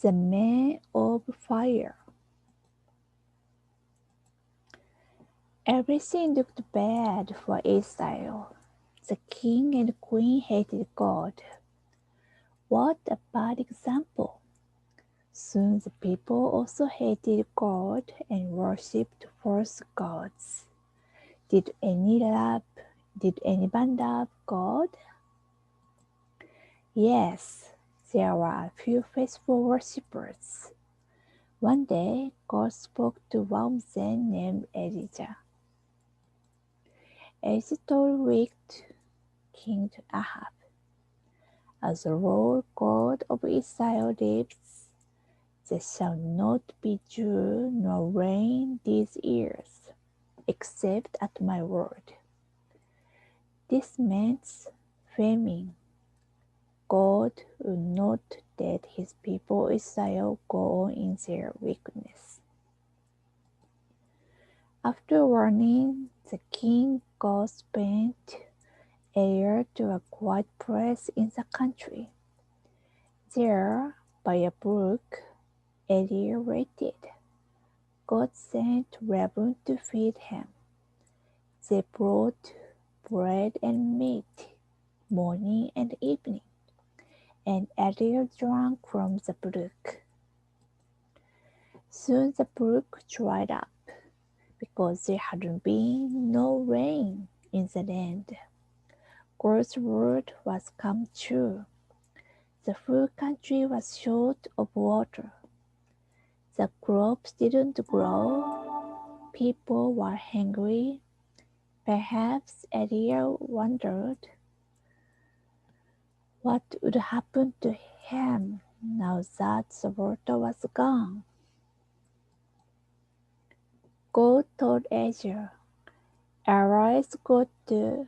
The Man of Fire. Everything looked bad for Israel. The king and queen hated God. What a bad example! Soon the people also hated God and worshipped false gods. Did anyone love God? Yes, there were a few faithful worshippers. One day, God spoke to one man named Elijah. Elijah told wicked King Ahab, "As the Lord God of Israel lives, there shall not be dew nor rain these years, except at my word." This meant famine. God would not let his people Israel go on in their wickedness. After warning the king, God sent Elijah to a quiet place in the country. There, by a brook, Elijah waited. God sent ravens to feed him. They brought bread and meat, morning and evening, and Elijah drank from the brook. Soon the brook dried up, because there had been no rain in the land. God's word was come true. The full country was short of water. The crops didn't grow. People were hungry. Perhaps Elijah wondered what would happen to him now that the water was gone. God told Elijah, "Arise, go to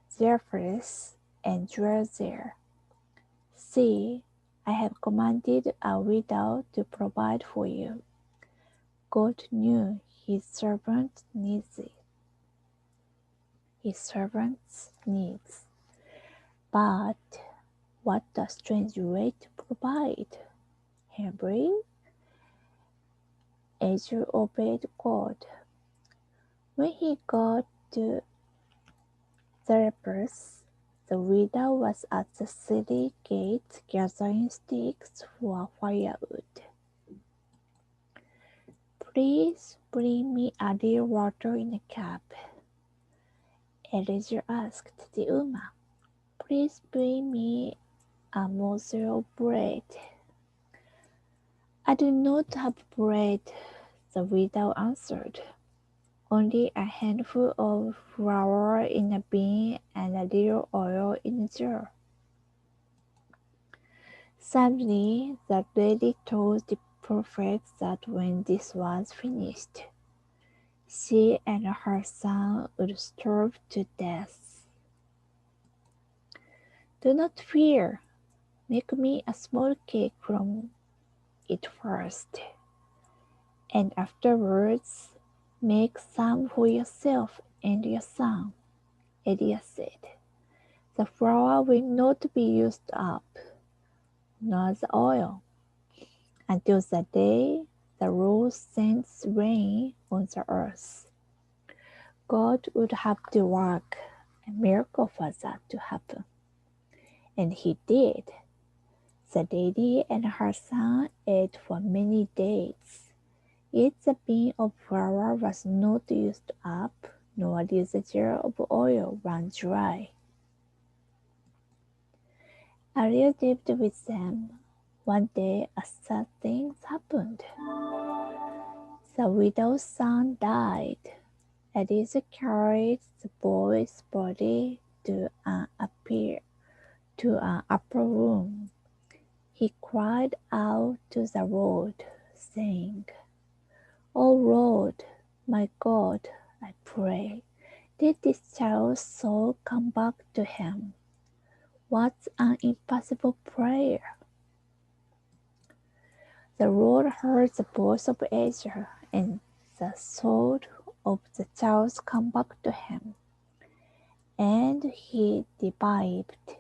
Zarephath and dwell there. See, I have commanded a widow to provide for you." God knew his servant's needs. But what a strange way to provide. Henry, Elijah obeyed God. When he got to Zarephath, the widow was at the city gate gathering sticks for firewood. "Please bring me a little water in a cup," Elijah asked the woman. "Please bring me a morsel of bread." "I do not have bread," the widow answered. "Only a handful of flour in a bin and a little oil in a jar." Suddenly, the lady told the prophet that when this was finished, she and her son would starve to death. "Do not fear. Make me a small cake from it first, and afterwards make some for yourself and your son," Elijah said. "The flour will not be used up, nor the oil, until the day the Lord sends rain on the earth." God would have to work a miracle for that to happen. And he did. The lady and her son ate for many days. Yet the bin of flour was not used up, nor did the jar of oil run dry. Elijah lived with them. One day a sad thing happened. The widow's son died. Elijah carried the boy's body to an upper room. He cried out to the Lord, saying, "O Lord, my God, I pray, let this child's soul come back to him." What an impossible prayer! The Lord heard the voice of Elijah, and the soul of the child came back to him, and he revived.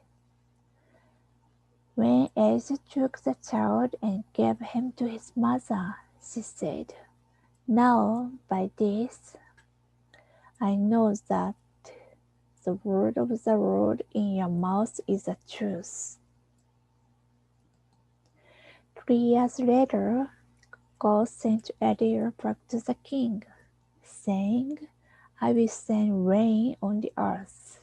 When Asa took the child and gave him to his mother, she said, "Now by this I know that the word of the Lord in your mouth is the truth." 3 years later, God sent Elijah back to the king, saying, "I will send rain on the earth."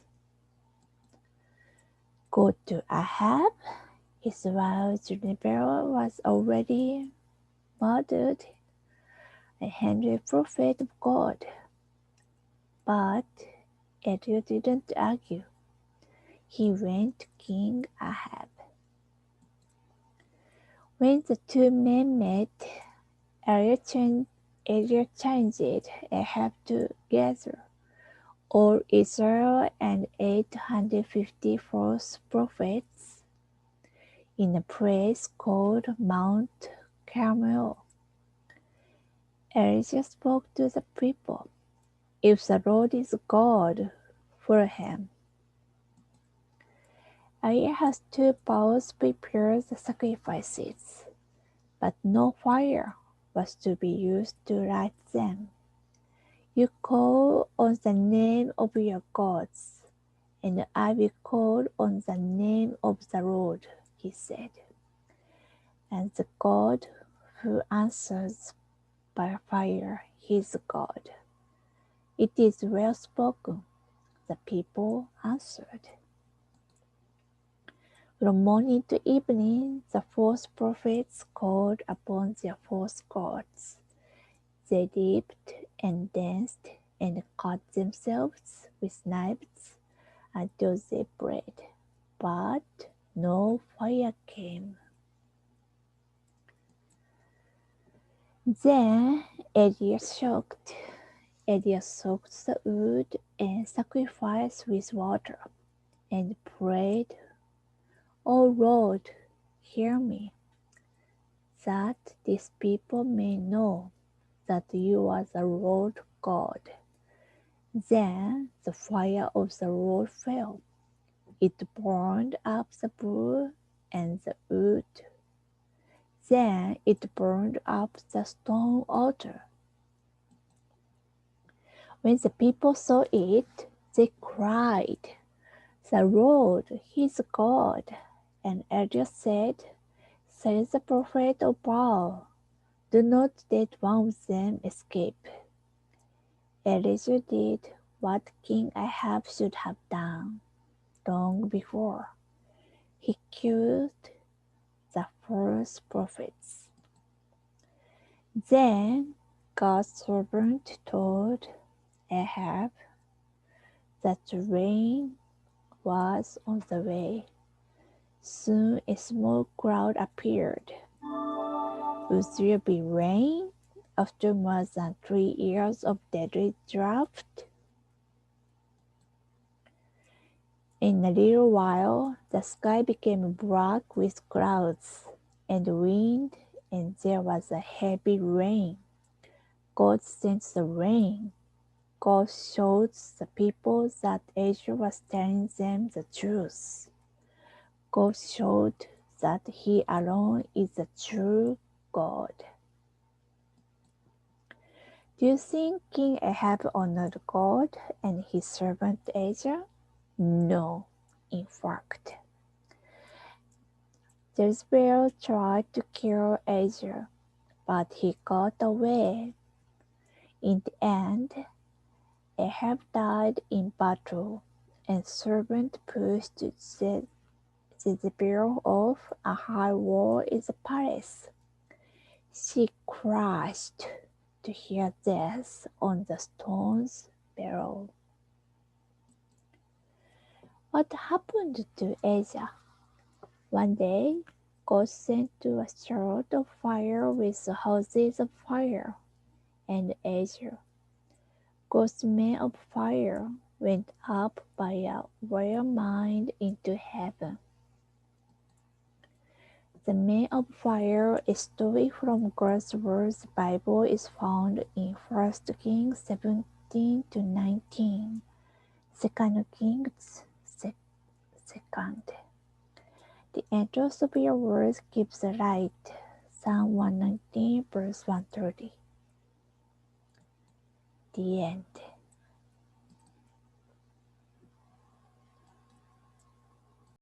Go to Ahab. His wife Jezebel was already murdered, a Henry prophet of God. But Elijah didn't argue. He went to King Ahab. When the two men met, Elijah challenged Ahab to gather all Israel and 850 false prophets in a place called Mount Carmel. Elijah spoke to the people, "If the Lord is God, follow him." Elijah has two bowls to prepare the sacrifices, but no fire was to be used to light them. "You call on the name of your gods, and I will call on the name of the Lord," he said. And the God who answers by fire is God. "It is well spoken," the people answered. From morning to evening, the false prophets called upon their false gods. They dipped and danced and cut themselves with knives until they bled, but no fire came. Then Elijah soaked the wood and sacrificed with water, and prayed, "O Lord, hear me, that these people may know that you are the Lord God." Then the fire of the Lord fell. It burned up the wood and the wood. Then it burned up the stone altar. When the people saw it, they cried, "The Lord, He is God." And Elijah said, "Says the prophet of Baal, do not let one of them escape." Elijah did what King Ahab should have done long before. He killed the false prophets. Then God's servant told Ahab that rain was on the way. Soon a small cloud appeared. Would there be rain after more than 3 years of deadly drought? In a little while, the sky became black with clouds and wind, and there was a heavy rain. God sent the rain. God showed the people that Elijah was telling them the truth. God showed that He alone is the true God. Do you think King Ahab honored God and his servant Elijah? No, in fact. Jezebel tried to kill Elijah, but he got away. In the end, Ahab died in battle, and servant pushed Jezebel off a high wall in the palace. She crashed to her death on the stones below. What happened to Asa? One day, God sent a chariot of fire with houses of fire, and Asa, God's man of fire, went up by a royal mind into heaven. The man of fire, a story from God's Word's Bible, is found in 1 Kings 17 to 19, 2 Kings 2. The entrance of your words gives the light. Psalm 119, verse 130. The end.